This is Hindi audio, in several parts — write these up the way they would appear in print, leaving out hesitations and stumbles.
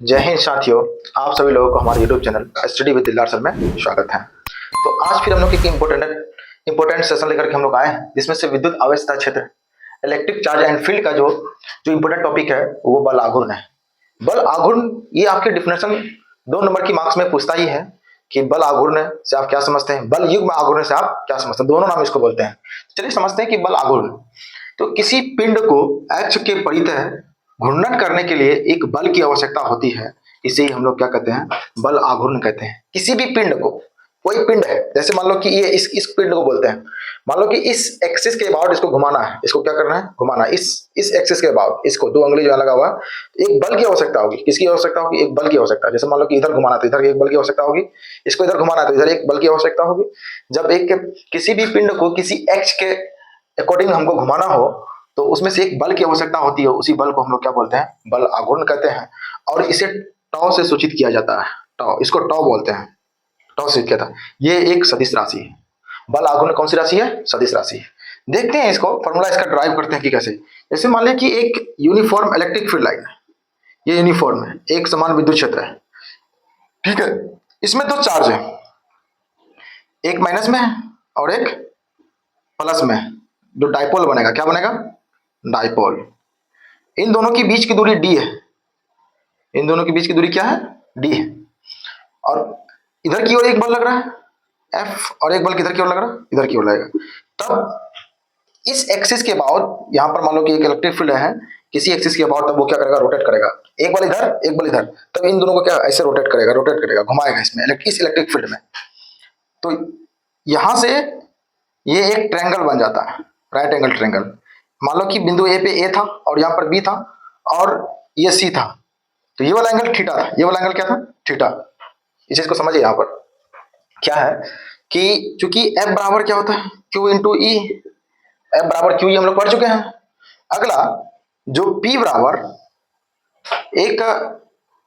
जय हिंद साथियों। आप सभी लोगों को हमारे यूट्यूब चैनल स्टडी विद दिलदार सर में स्वागत है। तो आज फिर हम लोग एक इम्पोर्टेंट सेशन लेकर के हम लोग आए हैं, जिसमें से विद्युत आवेशता क्षेत्र, इलेक्ट्रिक चार्ज एंड फील्ड का जो जो इम्पोर्टेंट टॉपिक है वो बल आघूर्ण है। बल आघूर्ण ये आपके डिफिनेशन 2 नंबर की मार्क्स में पूछता ही है कि बल आघूर्ण से आप क्या समझते हैं, बल युग्म आघूर्ण से आप क्या समझते हैं, दोनों नाम इसको बोलते हैं। चलिए समझते हैं कि बल आघूर्ण। तो किसी पिंड को अक्ष के परितः घूर्णन करने के लिए एक बल की आवश्यकता होती है, इसे ही हम लोग क्या कहते हैं, बल आघूर्ण कहते हैं। किसी भी पिंड को, कोई पिंड है, जैसे मान लो कि ये इस पिंड को बोलते हैं, मान लो कि इस एक्सिस के अबाउट इसको घुमाना है, इसको क्या करना है, घुमाना है इस एक्सिस के अबाउट, इसको 2 उंगली जो लगा हुआ है, एक बल की आवश्यकता होगी। किसकी आवश्यकता होगी? एक बल की आवश्यकता। जैसे मान लो कि इधर घुमाना तो इधर एक बल की आवश्यकता होगी, इसको इधर घुमाना तो इधर एक बल की आवश्यकता होगी। जब एक किसी भी पिंड को किसी एक्स के अकॉर्डिंग हमको घुमाना हो तो उसमें से एक बल की आवश्यकता होती है, उसी बल को हम लोग क्या बोलते हैं, बल आघूर्ण कहते हैं। और इसे टॉ से सूचित किया जाता है, टॉ, इसको टॉ बोलते हैं, टॉ से किया था। ये एक सदिश राशि है। बल आघूर्ण कौन सी राशि है? सदिश राशि है। देखते हैं इसको, फॉर्मूला इसका ड्राइव करते हैं कि कैसे। जैसे मान लिया कि एक यूनिफॉर्म इलेक्ट्रिक फील्ड लाइन है, ये यूनिफॉर्म है, एक समान विद्युत क्षेत्र है, ठीक है। इसमें 2 चार्ज है, एक माइनस में है और एक प्लस में है। जो डाइपोल बनेगा, क्या बनेगा? डाइपोल। इन दोनों के बीच की दूरी डी है, इन दोनों के बीच की दूरी क्या है? डी है। और इधर की ओर एक बल लग रहा है एफ, और एक बल किधर की ओर लग रहा है? इधर की ओर लगेगा। तब इस एक्सिस के अबाउट, यहां पर मान लो कि एक इलेक्ट्रिक फील्ड है किसी एक्सिस के अबाउट, तब वो क्या करेगा? रोटेट करेगा। एक बल इधर, एक बल इधर, तब इन दोनों को क्या ऐसे रोटेट करेगा, रोटेट करेगा, घुमाएगा इसमें, इस इलेक्ट्रिक फील्ड में। तो यहां से ये एक ट्रायंगल बन जाता है, राइट एंगल ट्रायंगल। मान लो कि बिंदु ए पे ए था और यहाँ पर बी था और ये सी था, तो ये वाला एंगल थीटा था, ये वाला एंगल क्या था? थीटा। इस चीज को समझिए। यहाँ पर क्या है कि चूंकि एफ बराबर क्या होता है? क्यू इंटू ई। एफ बराबर क्यू ई हम लोग पढ़ चुके हैं। अगला जो पी बराबर एक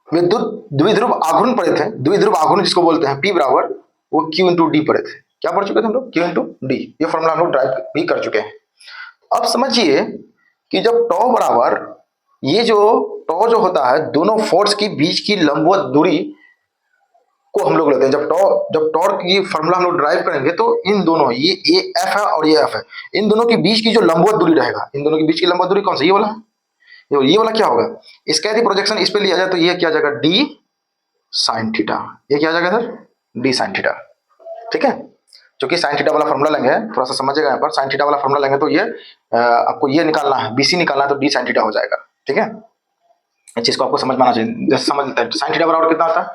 विद्युत द्विध्रुव आघूर्ण पढ़े थे, द्विध्रुव आघूर्ण जिसको बोलते हैं, पी बराबर वो क्यू इंटू डी पढ़े थे। क्या पढ़ चुके थे हम लोग? Q into D. ये फॉर्मूला हम लोग ड्राइव भी कर चुके हैं। अब समझिए कि जब टॉ बराबर, ये जो टॉ जो होता है, दोनों फोर्स के बीच की लंबवत दूरी को हम लोग लेते हैं। जब टॉर्क की फॉर्मूला हम लोग ड्राइव करेंगे तो इन दोनों, ये एफ है और ये एफ है, इन दोनों के बीच की जो लंबवत दूरी रहेगा, इन दोनों के बीच की लंबवत दूरी कौन सा? ये वाला है। ये वाला क्या होगा? इसका यदि प्रोजेक्शन इस पे लिया जाए तो ये क्या आ जाएगा? D sine theta. ये क्या आ जाएगा सर? D sine theta. ठीक है। क्योंकि साइन थीटा वाला फॉर्मूला लेंगे, थोड़ा सा समझिएगा यहाँ पर, साइन थीटा वाला फॉर्मूला लेंगे तो ये आपको ये निकालना है, बीसी निकालना है, तो डी साइन थीटा हो जाएगा। ठीक है। इस चीज को आपको समझ में आना चाहिए। जैसे समझ लेते हैं, साइन थीटा बराबर कितना आता है?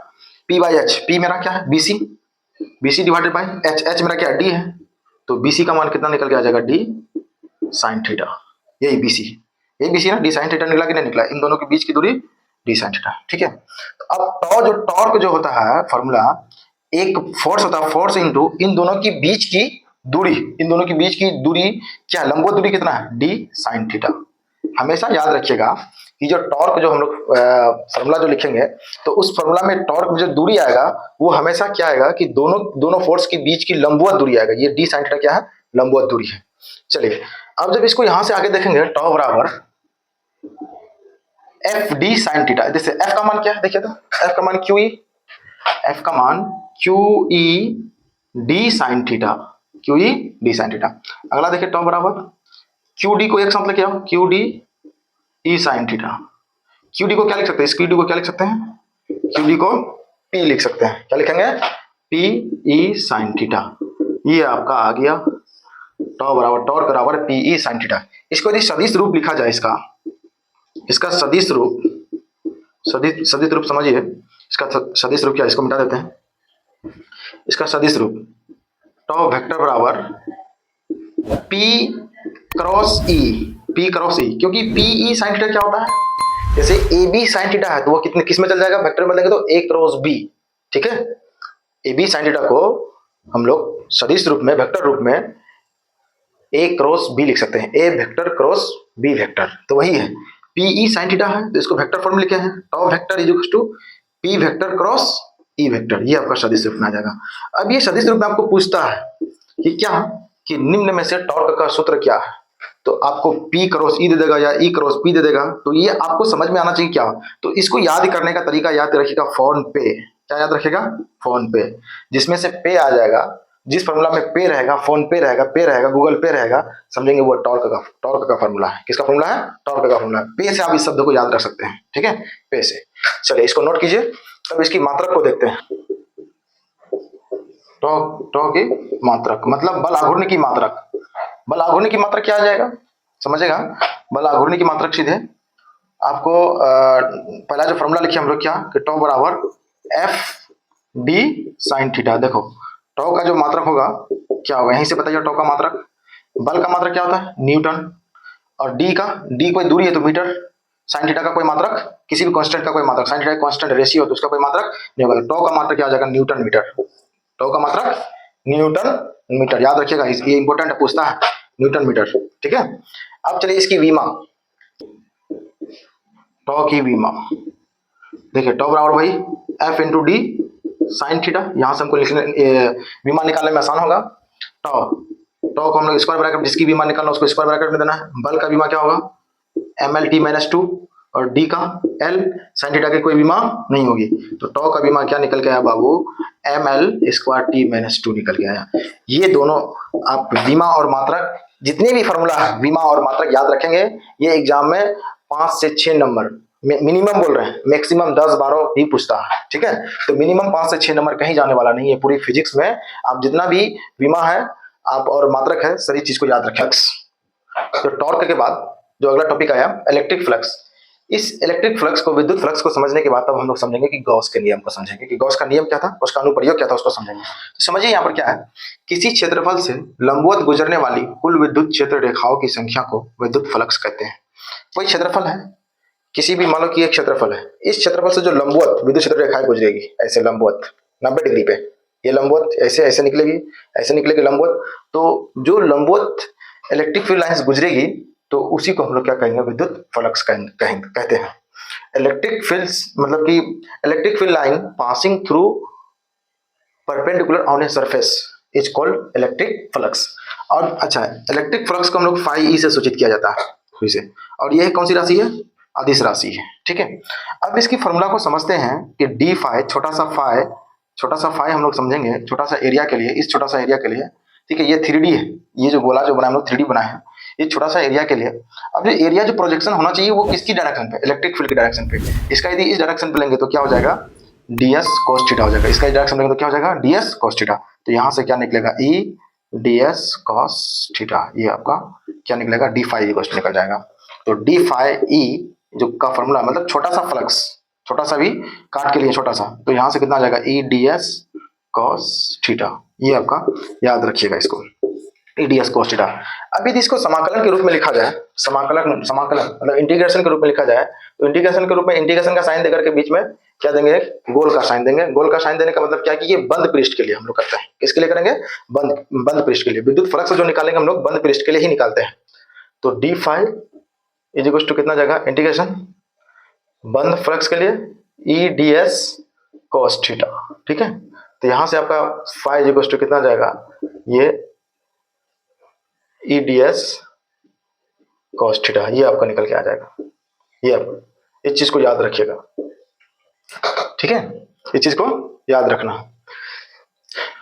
P by H. पी मेरा क्या है? BC. BC divided by H. H मेरा क्या है? डी है। तो बीसी का मान कितना निकल के आ जाएगा? D sine theta. यही बीसी, यही बीसी ना, डी साइन थीटा निकला कि नहीं निकला? इन दोनों के बीच की दूरी डी साइन थीटा। ठीक है। तो अब टॉर्क जो होता है फॉर्मूला, एक फोर्स होता है, फोर्स इंटू इन दोनों की बीच की दूरी, इन दोनों की बीच की दूरी क्या है? लंबवत दूरी कितना है? D sine theta. हमेशा याद रखिएगा कि जो टॉर्क जो हम लोग फॉर्मूला जो लिखेंगे, तो उस फॉर्मूला में टॉर्क में जो दूरी आएगा वो हमेशा क्या आएगा कि दोनों फोर्स के बीच की लंबवत दूरी आएगा। ये डी साइन थीटा क्या है? लंबवत दूरी है। चलिए अब जब इसको यहां से आगे देखेंगे, टॉ बराबर एफ डी साइन थीटा। जैसे एफ का मान क्या है देखिए तो, एफ का मान क्यू ई, एफ का मान Q E D sine theta, Q E D sine theta. अगला देखिए टॉ बराबर क्यू डी को एक साथ लेके आओ, Q D E sine theta. Q D को क्या लिख सकते हैं? क्यू डी को क्या लिख सकते हैं? क्यू डी को पी लिख सकते हैं। क्या लिखेंगे? P E sine theta. ये आपका आ गया टॉ बराबर, टॉर्क बराबर पी ई साइन थीटा। इसको यदि सदिश रूप लिखा जाए, इसका सदिश रूप, सदिश रूप समझिए। इसका सदिश रूप क्या है? इसको मिटा देते हैं। इसका सदिश रूप टॉ वेक्टर बराबर पी क्रॉस ई, पी क्रॉस ई। क्योंकि पी ई साइन थीटा क्या होता है? जैसे ए बी साइन थीटा है तो वो कितने किस में चल जाएगा? वेक्टर में बदलेंगे तो ए क्रॉस बी। ठीक है। ए बी साइन थीटा को हम लोग सदिश रूप में, वेक्टर रूप में ए क्रॉस बी लिख सकते हैं, ए वेक्टर क्रॉस बी वेक्टर। तो वही है, पी ई साइन थीटा है तो इसको वेक्टर फॉर्म में लिखे हैं, tau vector is equal to P vector cross E vector. ये आपका सदिश रूप में आ जाएगा। अब ये सदिश रूप में आपको पूछता है कि क्या, कि निम्न में से टॉर्क का सूत्र क्या है? तो आपको P क्रॉस E दे देगा या E क्रॉस P दे देगा। तो ये आपको समझ में आना चाहिए क्या। तो इसको याद करने का तरीका याद रखिएगा, फोन पे। क्या याद रखिएगा, फोन पे, जिसमें से पे आ जाएगा, जिस फॉर्मूला में पे रहेगा, फोन पे रहेगा, पे रहेगा, गूगल पे रहेगा, समझेंगे वो टॉर्क का फॉर्मूला है। किसका फॉर्मूला है, टॉर्क का फॉर्मूला है। पे से आप इस शब्द को याद रख सकते हैं, ठीक है, पे से। चलिए इसको नोट कीजिए। तब इसकी मात्रक को देखते हैं। टॉर्क की मात्रक मतलब बल आघूर्ण की मात्रक। बल आघूर्ण की मात्रक क्या आ जाएगा, समझेगा। बल आघूर्ण की मात्रक सीधे आपको पहला जो फॉर्मूला लिखे हम लोग क्या, कि टॉ बराबर एफ डी साइन थीटा। देखो टॉ का जो मात्रक होगा क्या होगा, यहीं से बताइए। टॉ का मात्रक, बल का मात्रक क्या होता है, न्यूटन, और डी का, डी कोई दूरी है तो मीटर, साइन थीटा का कोई मात्रक, किसी भी कांस्टेंट का कोई मात्रक, साइन थीटा कांस्टेंट रेशियो तो उसका कोई मात्रक नहीं होगा। टॉ का मात्रक क्या आ जाएगा, न्यूटन मीटर। टॉ का मात्रक न्यूटन मीटर, याद रखिएगा, ये इंपॉर्टेंट है, पूछता है न्यूटन मीटर, ठीक है। अब चलिए इसकी विमा, टॉ की विमा देखिए, टॉ बराबर भाई F into D sine theta. यहां से हमको लिखने विमा निकालने में आसान होगा। टॉ, टॉ को हम लोग स्क्वायर ब्रैकेट, जिसकी विमा निकालना उसको स्क्वायर ब्रैकेट में देना है। बल का विमा क्या होगा, M L T minus two, और डी का एल, साइन थीटा की कोई विमा नहीं होगी। तो टॉ का विमा क्या निकल के आया बाबू, M L square T minus two निकल के आया। ये दोनों आप विमा और मात्रक, जितने भी फॉर्मूला है विमा और मात्रक याद रखेंगे, ये एग्जाम में 5 से 6 नंबर मिनिमम बोल रहे हैं, मैक्सिमम 10-12 भी पूछता है, ठीक है। तो मिनिमम 5 से 6 नंबर कहीं जाने वाला नहीं है। पूरी फिजिक्स में आप जितना भी विमा है आप और मात्रक है, सारी चीज को याद रखें। तो टॉर्क के बाद जो अगला टॉपिक आया इलेक्ट्रिक फ्लक्स। इस इलेक्ट्रिक फ्लक्स को, विद्युत फ्लक्स को समझने के बाद तब हम लोग समझेंगे कि गॉस के नियम को समझेंगे, कि गॉस का नियम क्या था, उसका अनुप्रयोग क्या था, उसको समझेंगे। तो समझिए यहाँ पर क्या है, किसी क्षेत्रफल से लंबवत गुजरने वाली कुल विद्युत क्षेत्र रेखाओं की संख्या को विद्युत फ्लक्स कहते हैं। कोई क्षेत्रफल है, किसी भी, मान लो कि एक क्षेत्रफल है, इस क्षेत्रफल से जो लंबवत विद्युत क्षेत्र रेखाएं गुजरेगी, ऐसे लंबवत 90 डिग्री पे, ये लंबवत ऐसे ऐसे निकलेगी, ऐसे निकलेगी लंबवत। तो जो लंबवत इलेक्ट्रिक फील्ड लाइंस गुजरेगी तो उसी को हम लोग क्या कहेंगे, विद्युत फ्लक्स कहते हैं। इलेक्ट्रिक फील्ड्स मतलब कि electric field line passing through perpendicular on a surface is called electric flux. और अच्छा, इलेक्ट्रिक फ्लक्स को हम लोग फाई ई से सूचित किया जाता है, इसे। और यह कौन सी राशि है, अदिश राशि है, ठीक है। अब इसकी फॉर्मूला को समझते हैं कि डी फाई, छोटा सा फाई हम लोग समझेंगे छोटा सा एरिया के लिए, इस छोटा सा एरिया के लिए, ठीक है। ये 3D है, ये जो गोला जो बनाए हम लोग 3D बनाए हैं, ये छोटा सा एरिया के लिए। अब जो एरिया जो प्रोजेक्शन होना चाहिए वो किसकी डायरेक्शन पे, इलेक्ट्रिक फील्ड की डायरेक्शन पे। इसका यदि इस डायरेक्शन पे लेंगे तो क्या हो जाएगा, ds cos थीटा हो जाएगा। इसका इस डायरेक्शन में लेंगे तो क्या हो जाएगा, ds cos थीटा। तो यहां से क्या निकलेगा, e ds cos थीटा, ये आपका क्या निकलेगा, d फाई निकल जाएगा। तो d फाई e जो का फॉर्मूला मतलब छोटा सा फ्लक्स, छोटा सा भी काट के लिए छोटा सा, तो यहां से कितना आ जाएगा, e ds cos थीटा। ये आपका याद रखिएगा इसको, ds cos थीटा। अब यदि इसको समाकलन के रूप में लिखा जाए, समाकलन मतलब इंटीग्रेशन के रूप में लिखा जाए, तो इंटीग्रेशन के रूप में इंटीग्रेशन का साइन देकर के बीच में क्या देंगे, गोल का साइन देंगे। गोल का साइन देने का मतलब क्या कि ये बंद पृष्ठ के लिए हम लोग करते हैं। किसके लिए करेंगे, बंद पृष्ठ के लिए। विद्युत फ्लक्स जो निकालेंगे हम लोग बंद पृष्ठ के लिए ही निकालते हैं। तो D phi is equal to कितना जाएगा, इंटीग्रेशन बंद फ्लक्स के लिए E D S cos theta, ठीक है। तो यहां से आपका फाई इज इक्वल टू कितना जाएगा, ये ई डी एस कॉस थीटा, ये आपका निकल के आ जाएगा। ये आप इस चीज को याद रखिएगा, ठीक है, इस चीज को याद रखना,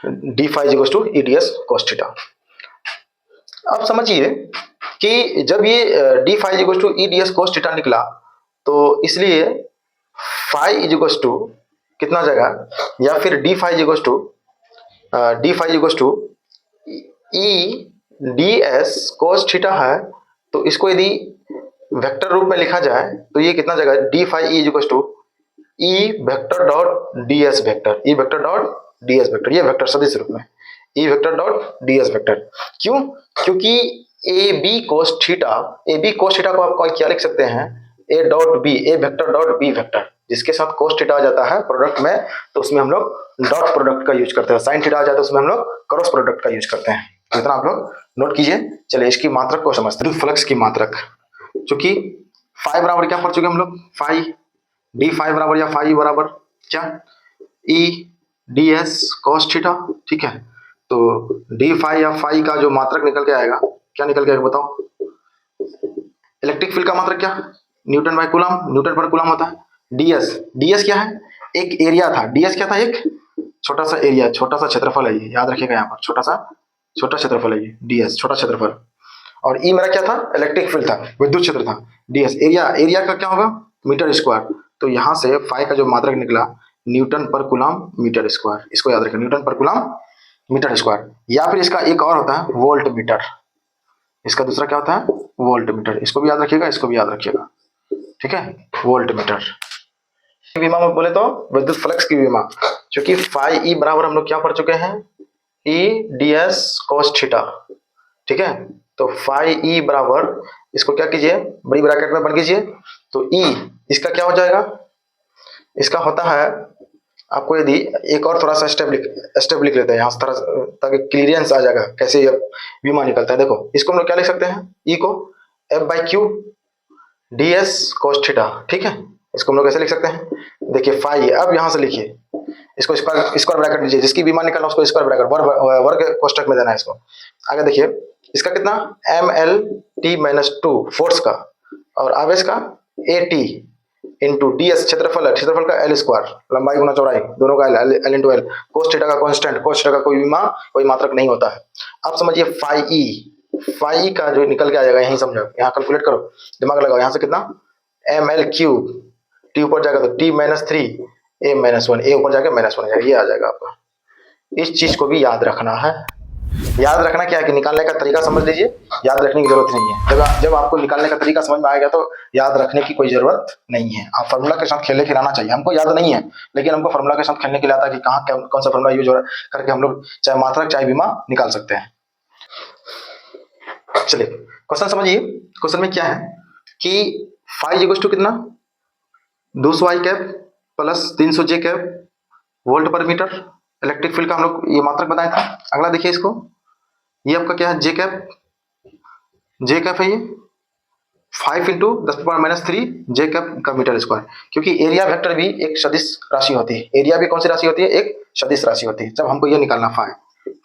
D phi equal to E D S cos theta. अब समझिए कि जब ये D phi equal to E D S cos theta निकला, तो इसलिए फाई इक्वल टू कितना जाएगा, या फिर D phi equal to E D S cos theta है। तो इसको यदि वेक्टर रूप में लिखा जाए तो ये कितना जाएगा, D phi E equal to E vector dot D S vector, E vector dot D S vector, ये वेक्टर सदिश रूप में E vector dot D S vector. क्यों, क्योंकि ए बी कोस थीटा को आप क्या लिख सकते हैं, A dot B, A vector dot B vector, जिसके साथ कोस थीटा आ जाता है प्रोडक्ट में, तो उसमें हम लोग डॉट प्रोडक्ट का यूज करते हैं। साइन थीटा आ जाता है उसमें हम लोग क्रॉस प्रोडक्ट का यूज करते हैं। तो इतना आप लोग नोट कीजिए। चलिए इसकी मात्रक को समझते हैं, फ्लक्स की मात्रक, चूंकि फाई बराबर क्या पढ़ चुके हम लोग, फाई डी फाई बराबर या फाई बराबर क्या, ई डी एस कॉस थीटा, ठीक है। तो डी फाई या फाई का जो मात्रक निकल के आएगा, क्या निकल के आएगा बताओ, इलेक्ट्रिक फील्ड का मात्रक क्या, न्यूटन बाय कूलम, न्यूटन पर कूलम होता है। डीएस, डीएस क्या है, एक एरिया था, डीएस क्या था, एक छोटा सा एरिया, छोटा सा क्षेत्रफल है ये, याद रखिएगा यहाँ पर, छोटा क्षेत्रफल है ये, डीएस छोटा क्षेत्रफल। और ई मेरा क्या था, इलेक्ट्रिक फील्ड था, विद्युत क्षेत्र था। डीएस एरिया, एरिया का क्या होगा, मीटर स्क्वायर। तो यहाँ से फाई का जो मात्रक निकला, न्यूटन पर कूलम मीटर स्क्वायर, इसको याद रखें, न्यूटन पर कूलम मीटर स्क्वायर। या फिर इसका एक और होता है वोल्ट मीटर, इसका दूसरा क्या होता है, वोल्ट मीटर, इसको भी याद रखिएगा, इसको भी याद रखिएगा, ठीक है, वोल्ट मीटर। विमा में बोले तो विद्युत फ्लक्स की विमा, क्योंकि फाई ई बराबर हम लोग क्या पढ़ चुके हैं, ई डी एस कोस थीटा, ठीक है। तो फाई ई बराबर, इसको क्या कीजिए, बड़ी ब्रैकेट में बन कीजिए, तो ई इसका क्या हो जाएगा, इसका होता है, आपको यदि एक और थोड़ा सा स्टेप लिख लेते हैं यहाँ थोड़ा, ताकि क्लियरेंस आ जाएगा कैसे ये विमा निकलता है। देखो इसको हम लोग क्या लिख सकते हैं, ई को F by Q D S cos theta, ठीक है। इसको हम लोग कैसे लिख सकते हैं, देखिए फाई, अब यहाँ से लिखिए, इसको स्क्वायर ब्रैकेट दीजिए, जिसकी विमा निकालना उसको स्क्वायर ब्रैकेट वर्ग कोष्टक में देना है इसको। आगे देखिए इसका कितना, M L T minus two force का, और आवेश का A T into D S क्षेत्रफल है, क्षेत्रफल का एल स्क्वायर, लंबाई गुना चौड़ाई दोनों का L into L, cos theta का कांस्टेंट, कोस थीटा का कोई विमा कोई मात्रक नहीं होता है। अब समझिए फाई ई का जो निकल के आ जाएगा, यही समझो, यहाँ कैलकुलेट करो, दिमाग लगाओ, यहाँ से कितना, एम एल क्यूब, टी ऊपर जाएगा तो टी माइनस थ्री, ए माइनस वन, ए ऊपर जाकर माइनस वन आ जाएगा, ये आ जाएगा आपका। इस चीज को भी याद रखना है। याद रखना क्या है कि निकालने का तरीका समझ लीजिए, याद रखने की जरूरत नहीं है। जब आपको निकालने का तरीका समझ में आएगा तो याद रखने की कोई जरूरत नहीं है। आप फार्मूला के साथ खेले खिलाना चाहिए, हमको याद नहीं है लेकिन हमको फार्मूला के साथ खेलने के लिए आता है कि कहाँ कौन सा फार्मूला यूज हो रहा है करके हम लोग चाहे मात्रक चाहे विमा निकाल सकते हैं। चलिए क्वेश्चन समझिए, क्वेश्चन में क्या है कि फाइव इक्वल्स टू कितना, 200 आई कैप प्लस 300 जे कैप वोल्ट पर मीटर, इलेक्ट्रिक फील्ड का हम लोग ये मात्रक बताया था। अगला देखिए इसको, ये आपका क्या है, जे कैप है ये 5 इंटू 10⁻³ जे कैप का मीटर स्क्वायर, क्योंकि एरिया वेक्टर भी एक सदिश राशि होती है, एरिया भी कौन सी राशि होती है, एक सदिश राशि होती है। जब हमको ये निकालना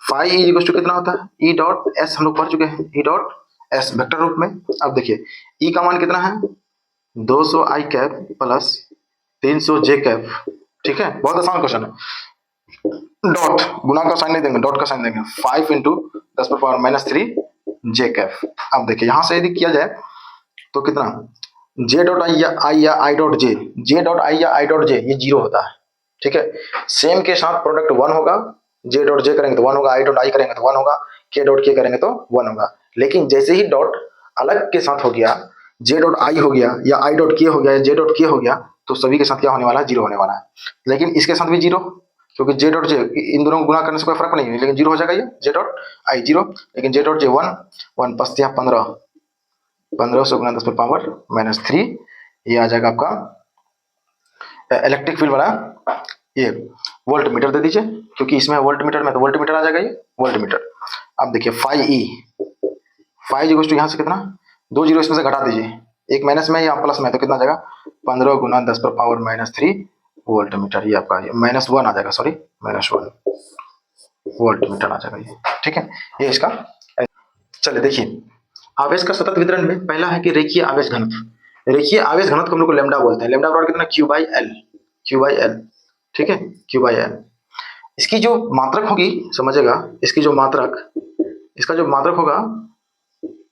फाई ई इक्वल टू कितना होता है, ई डॉट एस हम लोग पढ़ चुके हैं, ई डॉट एस वेक्टर रूप में। अब देखिए ई का मान कितना है, 200 आई कैप प्लस 300 जे कैप, ठीक है, बहुत आसान क्वेश्चन है। डॉट गुणा का साइन नहीं देंगे, डॉट का साइन देंगे, 5 इंटू 10⁻³ जे कैप। अब देखिए यहां से यदि किया जाए तो कितना, जे डॉट आई या I dot J dot I या आई डॉट जे ये 0 होता है, ठीक है। सेम के साथ प्रोडक्ट 1 होगा, जे डॉट जे करेंगे तो 1 होगा, आई डॉट आई करेंगे तो 1 होगा, के डॉट के करेंगे तो 1 होगा। लेकिन जैसे ही डॉट अलग के साथ हो गया, जे डॉट आई हो गया या आई डॉट के हो गया या जे डॉट के हो गया, तो सभी के साथ क्या होने वाला है, 0 होने वाला है। लेकिन इसके साथ भी 0, क्योंकि जे डॉट जे इन दोनों को गुणा करने से कोई फर्क नहीं है, लेकिन 0 हो जाएगा ये, जे डॉट आई 0, लेकिन जे डॉट जे 1 5 15, 15 से गुना 10⁻³ ये आ जाएगा आपका इलेक्ट्रिक फील्ड वाला, ये वोल्ट मीटर दे दीजिए, क्योंकि इसमें वोल्ट मीटर में तो वोल्ट मीटर आ जाएगा, ये वोल्ट मीटर। अब देखिए फाइव इक्वल टू यहाँ से कितना, 2 जीरो इसमें से घटा दीजिए, एक माइनस में या प्लस में, तो कितना आ जाएगा, 15 गुना 10⁻³ वोल्ट मीटर, ये आपका -1 आ जाएगा, सॉरी -1 वोल्ट मीटर आ जाएगा ये, ठीक है। ये इसका, चलिए देखिए आवेश का सतत वितरण में पहला है कि रेखीय आवेश घनत्व। रेखीय आवेश घनत्व को हम लोग को लैम्डा बोलते हैं, लैम्डा बराबर कितना, Q/L, ठीक है, Q/L। इसकी जो मात्रक होगी समझेगा, इसकी जो मात्रक, इसका जो मात्रक होगा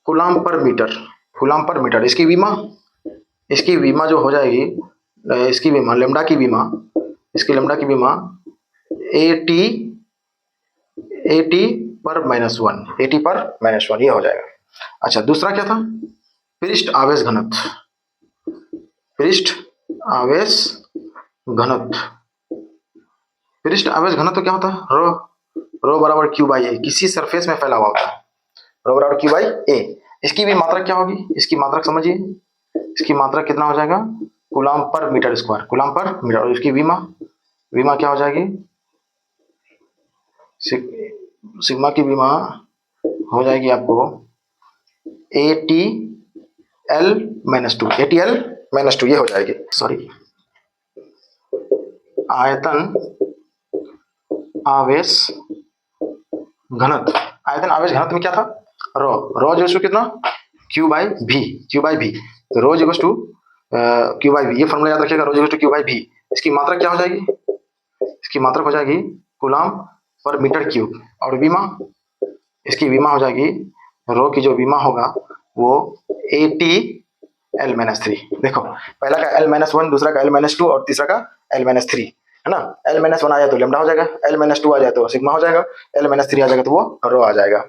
कूलम पर मीटर, इसकी विमा जो हो जाएगी, इसकी विमा लैम्डा की विमा, इसकी लैम्डा की विमा AT पर -1 ये हो जाएगा। अच्छा दूसरा क्या था, पृष्ठ आवेश घनत्व क्या होता है, रो बराबर Q/A, किसी सरफेस में फैला हुआ होता है, रो बराबर Q/A। इसकी भी मात्रक क्या होगी, इसकी मात्रक समझिए, इसकी मात्रक कितना हो जाएगा, coulomb per metre square, coulomb per metre, और इसकी विमा क्या हो जाएगी, सिग्मा की विमा हो जाएगी आपको ATL-2 ये हो जाएगी, सॉरी आयतन आवेश घनत्व में क्या था, रो जो कितना क्यू बाई भी। तो रो इक्वल्स टू क्यू बाई भी, ये फॉर्मूला याद रखिएगा, रो इक्वल्स टू क्यू बाई भी। इसकी मात्रा क्या हो जाएगी, इसकी मात्रा हो जाएगी कूलम पर मीटर क्यूब, और विमा, इसकी विमा हो जाएगी, रो की जो विमा होगा वो AT L-3। देखो पहला का L-1, दूसरा का L-2 और तीसरा का L-3, है ना। L-1 आ जाए तो लेमडा हो जाएगा, L-2 आ जाए तो सिग्मा हो जाएगा, L-3 आ जाएगा तो वो रो आ जाएगा।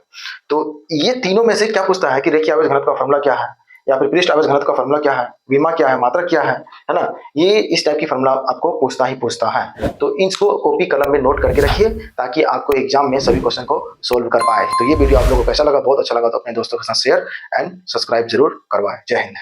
तो ये तीनों में से क्या पूछता है कि रेखीय आवेश घनत्व का फॉर्मूला क्या है, या फिर पृष्ठ आवेश घनत्व का फॉर्मूला क्या है, विमा क्या है, मात्रक क्या है ना। ये इस टाइप की फॉर्मूला आपको पूछता है। तो इसको कॉपी कलम में नोट करके रखिए ताकि आपको एग्जाम में सभी क्वेश्चन को सोल्व कर पाए। तो ये वीडियो आप लोगों को कैसा लगा, बहुत अच्छा लगा तो अपने दोस्तों के साथ शेयर एंड सब्सक्राइब जरूर करवाएं। जय हिंद।